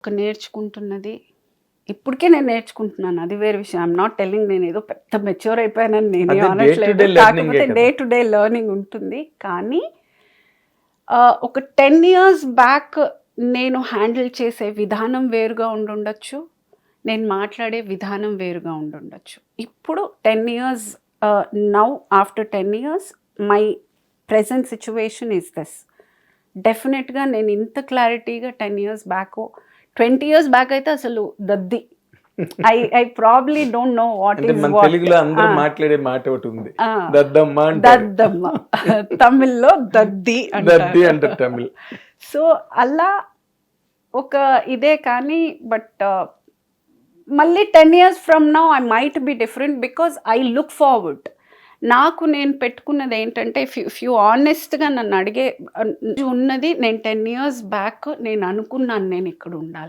ఒక నేర్చుకుంటున్నది ఇప్పటికే నేను నేర్చుకుంటున్నాను. అది వేరే విషయం. ఐఎమ్ నాట్ టెల్లింగ్ నేను ఏదో పెద్ద మెచ్యూర్ అయిపోయానని నేనే అదే అనట్లేదు. day-to-day learning కాకపోతే కదా. డే టు డే లెర్నింగ్ ఉంటుంది. కానీ ఒక 10 years బ్యాక్ నేను హ్యాండిల్ చేసే విధానం వేరుగా ఉండుండొచ్చు. నేను మాట్లాడే విధానం వేరుగా ఉండుండొచ్చు. ఇప్పుడు 10 years now after 10 years my present situation is this. డెఫినెట్గా నేను ఇంత క్లారిటీగా 10 years బ్యాక్ 20 years బ్యాక్ అయితే అసలు దద్ది. I probably don't know what అంటే ఈస్ మన వాట్. తెలుగులో అందరూ మాట్లాడే మాట ఒకటి ఉంది, దద్దమ్మ అంటారు. దద్దమ్మ తమిళ్లో దద్ది దద్ది అంటారు తమిళ్. సో అలా ఒక ఇదే కానీ బట్ మళ్ళీ 10 years from now I might be different because I look forward. నాకు నేను పెట్టుకున్నది ఏంటంటే ఇఫ్ యూ ఆనెస్ట్గా నన్ను అడిగే ఉన్నది నేను 10 years బ్యాక్ నేను అనుకున్నాను నేను ఇక్కడ ఉండాలి.